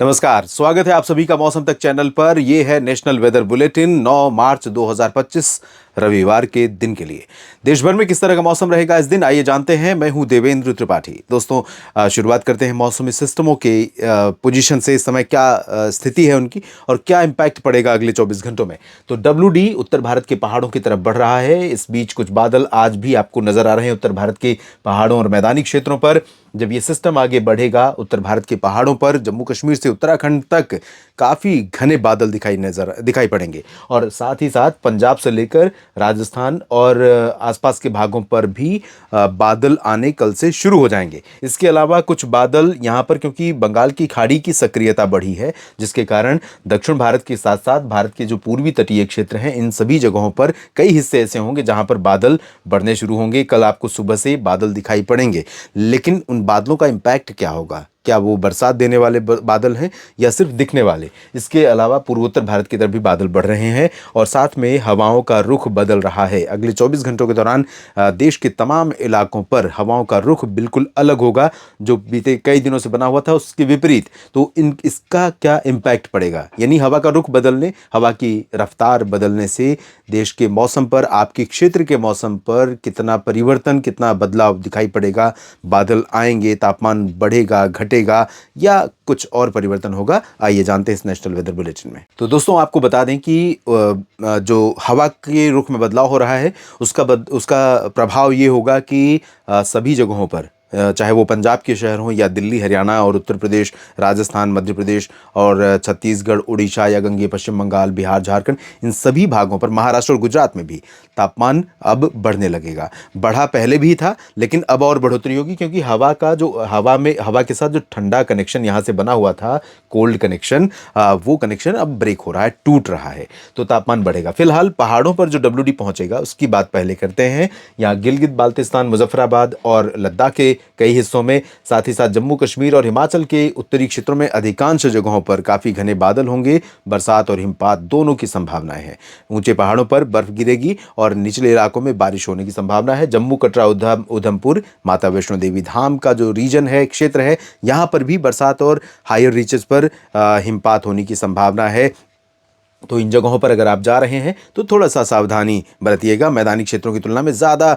नमस्कार, स्वागत है आप सभी का मौसम तक चैनल पर। यह है नेशनल वेदर बुलेटिन 9 मार्च 2025 रविवार के दिन के लिए। देश भर में किस तरह का मौसम रहेगा इस दिन, आइए जानते हैं। मैं हूं देवेंद्र त्रिपाठी। दोस्तों, शुरुआत करते हैं मौसमी सिस्टमों के पोजीशन से। इस समय क्या स्थिति है उनकी और क्या इंपैक्ट पड़ेगा अगले 24 घंटों में। तो WD उत्तर भारत के पहाड़ों की तरफ बढ़ रहा है। इस बीच कुछ बादल आज भी आपको नजर आ रहे हैं उत्तर भारत के पहाड़ों और मैदानी क्षेत्रों पर। जब ये सिस्टम आगे बढ़ेगा उत्तर भारत के पहाड़ों पर, जम्मू कश्मीर से उत्तराखंड तक काफी घने बादल दिखाई पड़ेंगे। और साथ ही साथ पंजाब से लेकर राजस्थान और आसपास के भागों पर भी बादल आने कल से शुरू हो जाएंगे। इसके अलावा कुछ बादल यहाँ पर, क्योंकि बंगाल की खाड़ी की सक्रियता बढ़ी है, जिसके कारण दक्षिण भारत के साथ साथ भारत के जो पूर्वी तटीय क्षेत्र हैं, इन सभी जगहों पर कई हिस्से ऐसे होंगे जहां पर बादल बढ़ने शुरू होंगे। कल आपको सुबह से बादल दिखाई पड़ेंगे, लेकिन उन बादलों का इंपैक्ट क्या होगा? क्या वो बरसात देने वाले बादल हैं या सिर्फ दिखने वाले? इसके अलावा पूर्वोत्तर भारत की तरफ भी बादल बढ़ रहे हैं और साथ में हवाओं का रुख बदल रहा है। अगले 24 घंटों के दौरान देश के तमाम इलाकों पर हवाओं का रुख बिल्कुल अलग होगा, जो बीते कई दिनों से बना हुआ था उसके विपरीत। तो इसका क्या इम्पैक्ट पड़ेगा? यानी हवा का रुख बदलने, हवा की रफ्तार बदलने से देश के मौसम पर, आपके क्षेत्र के मौसम पर कितना परिवर्तन, कितना बदलाव दिखाई पड़ेगा? बादल आएंगे, तापमान बढ़ेगा, घटेगा या कुछ और परिवर्तन होगा? आइए जानते हैं इस नेशनल वेदर बुलेटिन में। तो दोस्तों, आपको बता दें कि जो हवा के रुख में बदलाव हो रहा है उसका प्रभाव ये होगा कि सभी जगहों पर, चाहे वो पंजाब के शहर हों या दिल्ली, हरियाणा और उत्तर प्रदेश, राजस्थान, मध्य प्रदेश और छत्तीसगढ़, उड़ीसा या गंगे पश्चिम बंगाल, बिहार, झारखंड, इन सभी भागों पर, महाराष्ट्र और गुजरात में भी तापमान अब बढ़ने लगेगा। बढ़ा पहले भी था, लेकिन अब और बढ़ोतरी होगी, क्योंकि हवा के साथ जो ठंडा कनेक्शन यहाँ से बना हुआ था, कोल्ड कनेक्शन, वो कनेक्शन अब ब्रेक हो रहा है, टूट रहा है, तो तापमान बढ़ेगा। फिलहाल पहाड़ों पर जो WD पहुंचेगा उसकी बात पहले करते हैं। यहाँ गिलगित बाल्टिस्तान, मुजफ्फराबाद और लद्दाख के कई हिस्सों में, साथ ही साथ जम्मू कश्मीर और हिमाचल के उत्तरी क्षेत्रों में अधिकांश जगहों पर काफी घने बादल होंगे। बरसात और हिमपात दोनों की संभावनाएं हैं। ऊंचे पहाड़ों पर बर्फ गिरेगी और निचले इलाकों में बारिश होने की संभावना है। जम्मू, कटरा, उधमपुर, माता वैष्णो देवी धाम का जो रीजन है, क्षेत्र है, यहां पर भी बरसात और हायर रीचेस पर हिमपात होने की संभावना है। तो इन जगहों पर अगर आप जा रहे हैं तो थोड़ा सा सावधानी बरतिएगा। मैदानी क्षेत्रों की तुलना में ज़्यादा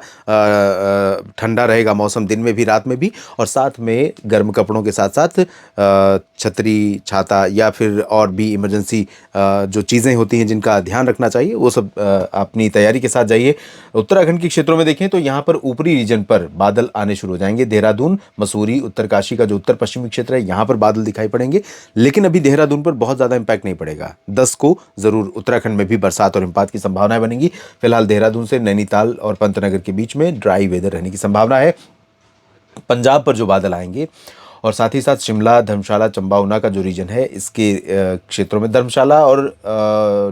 ठंडा रहेगा मौसम, दिन में भी रात में भी, और साथ में गर्म कपड़ों के साथ साथ छतरी, छाता या फिर और भी इमरजेंसी जो चीज़ें होती हैं जिनका ध्यान रखना चाहिए, वो सब अपनी तैयारी के साथ जाइए। उत्तराखंड के क्षेत्रों में देखें तो यहाँ पर ऊपरी रीजन पर बादल आने शुरू हो जाएंगे। देहरादून, मसूरी, उत्तरकाशी का जो उत्तर पश्चिमी क्षेत्र है, यहाँ पर बादल दिखाई पड़ेंगे, लेकिन अभी देहरादून पर बहुत ज़्यादा इंपैक्ट नहीं पड़ेगा। 10 को जरूर उत्तराखंड में भी बरसात और हिमपात की संभावनाएं बनेंगी। फिलहाल देहरादून से नैनीताल और पंतनगर के बीच में ड्राई वेदर रहने की संभावना है। पंजाब पर जो बादल आएंगे और साथ ही साथ शिमला, धर्मशाला, चंबा, ऊना का जो रीजन है, इसके क्षेत्रों में धर्मशाला और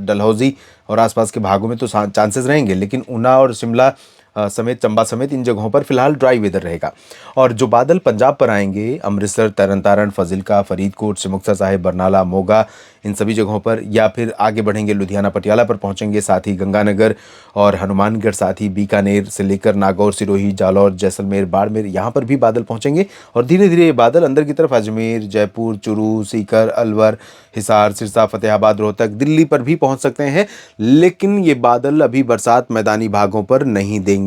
डलहौजी और आसपास के भागों में तो चांसेस रहेंगे, लेकिन ऊना और शिमला समेत, चंबा समेत इन जगहों पर फिलहाल ड्राई वेदर रहेगा। और जो बादल पंजाब पर आएंगे, अमृतसर, तरन तारण, फजिल्का, फरीदकोट, सिमुक्सा साहिब, बरनाला, मोगा, इन सभी जगहों पर, या फिर आगे बढ़ेंगे लुधियाना, पटियाला पर पहुंचेंगे, साथ ही गंगानगर और हनुमानगढ़, साथ ही बीकानेर से लेकर नागौर, सिरोही, जालौर, जैसलमेर, बाड़मेर, यहाँ पर भी बादल पहुंचेंगे। और धीरे धीरे ये बादल अंदर की तरफ अजमेर, जयपुर, चुरू, सीकर, अलवर, हिसार, सिरसा, फतेहाबाद, रोहतक, दिल्ली पर भी पहुंच सकते हैं, लेकिन ये बादल अभी बरसात मैदानी भागों पर नहीं देंगे।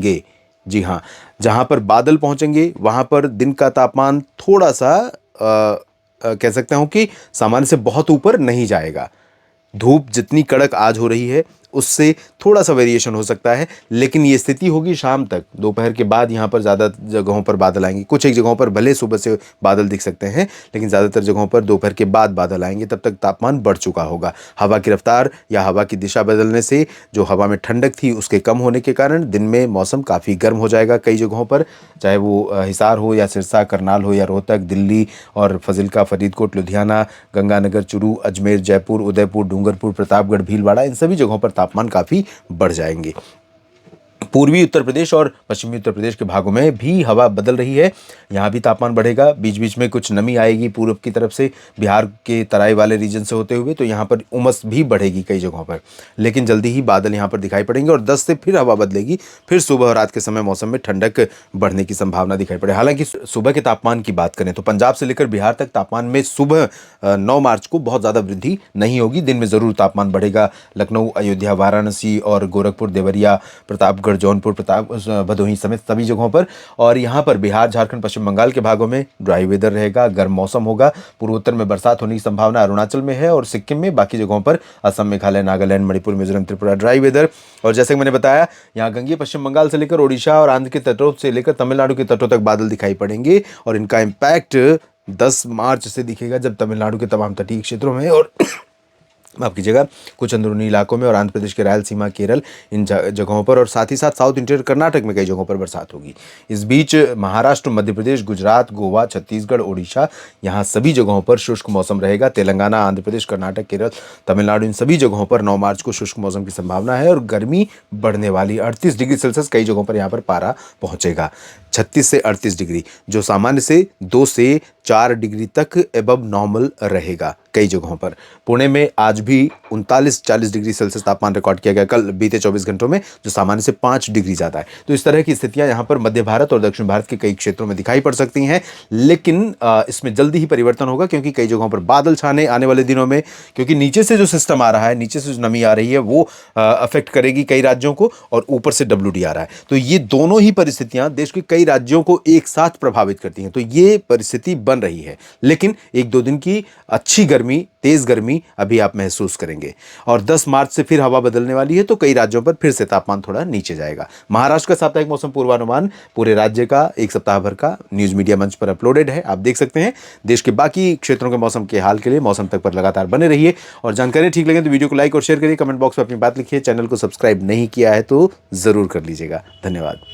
जी हाँ, जहां पर बादल पहुंचेंगे वहां पर दिन का तापमान थोड़ा सा कह सकता हूं कि सामान्य से बहुत ऊपर नहीं जाएगा। धूप जितनी कड़क आज हो रही है उससे थोड़ा सा वेरिएशन हो सकता है, लेकिन ये स्थिति होगी शाम तक। दोपहर के बाद यहाँ पर ज़्यादा जगहों पर बादल आएंगे। कुछ एक जगहों पर भले सुबह से बादल दिख सकते हैं, लेकिन ज़्यादातर जगहों पर दोपहर के बाद बादल आएंगे। तब तक तापमान बढ़ चुका होगा। हवा की रफ्तार या हवा की दिशा बदलने से जो हवा में ठंडक थी उसके कम होने के कारण दिन में मौसम काफ़ी गर्म हो जाएगा कई जगहों पर, चाहे वो हिसार हो या सिरसा, करनाल हो या रोहतक, दिल्ली और फजिल्का, फरीदकोट, लुधियाना, गंगानगर, चुरू, अजमेर, जयपुर, उदयपुर, डूंगरपुर, प्रतापगढ़, भीलवाड़ा, इन सभी जगहों पर तापमान काफ़ी बढ़ जाएंगे। पूर्वी उत्तर प्रदेश और पश्चिमी उत्तर प्रदेश के भागों में भी हवा बदल रही है। यहाँ भी तापमान बढ़ेगा, बीच बीच में कुछ नमी आएगी पूर्व की तरफ से, बिहार के तराई वाले रीजन से होते हुए, तो यहाँ पर उमस भी बढ़ेगी कई जगहों पर। लेकिन जल्दी ही बादल यहाँ पर दिखाई पड़ेंगे और 10 से फिर हवा बदलेगी, फिर सुबह और रात के समय मौसम में ठंडक बढ़ने की संभावना दिखाई पड़े। हालांकि सुबह के तापमान की बात करें तो पंजाब से लेकर बिहार तक तापमान में सुबह 9 मार्च को बहुत ज़्यादा वृद्धि नहीं होगी। दिन में ज़रूर तापमान बढ़ेगा। लखनऊ, अयोध्या, वाराणसी और गोरखपुर, देवरिया, प्रतापगढ़, जौनपुर, भदोही समेत सभी जगहों पर, और यहाँ पर बिहार, झारखंड, पश्चिम बंगाल के भागों में ड्राई वेदर रहेगा, गर्म मौसम होगा। पूर्वोत्तर में बरसात होने की संभावना अरुणाचल में है और सिक्किम में। बाकी जगहों पर असम, मेघालय, नागालैंड, मणिपुर, मिजोरम, त्रिपुरा ड्राई वेदर। और जैसे कि मैंने बताया, यहाँ गंगीय पश्चिम बंगाल से लेकर ओडिशा और आंध्र के तटों से लेकर तमिलनाडु के तटों तक बादल दिखाई पड़ेंगे और इनका इम्पैक्ट 10 मार्च से दिखेगा, जब तमिलनाडु के तमाम तटीय क्षेत्रों में और माफ कीजिएगा, कुछ अंदरूनी इलाकों में और आंध्र प्रदेश के रायलसीमा, केरल, इन जगहों पर, और साथ ही साथ साउथ इंटीरियर कर्नाटक में कई जगहों पर बरसात होगी। इस बीच महाराष्ट्र, मध्य प्रदेश, गुजरात, गोवा, छत्तीसगढ़, ओडिशा, यहाँ सभी जगहों पर शुष्क मौसम रहेगा। तेलंगाना, आंध्र प्रदेश, कर्नाटक, केरल, तमिलनाडु, इन सभी जगहों पर 9 मार्च को शुष्क मौसम की संभावना है और गर्मी बढ़ने वाली। 38 डिग्री सेल्सियस कई जगहों पर यहाँ पर पारा पहुंचेगा। 36 से 38 डिग्री, जो सामान्य से 2 से 4 डिग्री तक एबव नॉर्मल रहेगा कई जगहों पर। पुणे में आज भी 39-40 डिग्री सेल्सियस तापमान रिकॉर्ड किया गया कल बीते 24 घंटों में, जो सामान्य से 5 डिग्री ज़्यादा है। तो इस तरह की स्थितियां यहाँ पर मध्य भारत और दक्षिण भारत के कई क्षेत्रों में दिखाई पड़ सकती हैं, लेकिन इसमें जल्दी ही परिवर्तन होगा, क्योंकि कई जगहों पर बादल छाने आने वाले दिनों में, क्योंकि नीचे से जो सिस्टम आ रहा है, नीचे से जो नमी आ रही है, वो अफेक्ट करेगी कई राज्यों को, और ऊपर से WD आ रहा है। तो ये दोनों ही परिस्थितियां देश के कई राज्यों को एक साथ प्रभावित करती हैं। तो ये परिस्थिति बन रही है, लेकिन 1-2 दिन की अच्छी गर्मी, तेज गर्मी अभी आप महसूस करेंगे। और 10 मार्च से फिर हवा बदलने वाली है, तो कई राज्यों पर फिर से तापमान थोड़ा नीचे जाएगा। महाराष्ट्र का साप्ताहिक मौसम पूर्वानुमान पूरे राज्य का 1 सप्ताह भर का न्यूज मीडिया मंच पर अपलोडेड है, आप देख सकते हैं। देश के बाकी क्षेत्रों के मौसम के हाल के लिए मौसम तक पर लगातार बने रहिए, और जानकारी ठीक लगे तो वीडियो को लाइक और शेयर करिए, कमेंट बॉक्स में अपनी बात लिखिए। चैनल को सब्सक्राइब नहीं किया है तो जरूर कर लीजिएगा। धन्यवाद।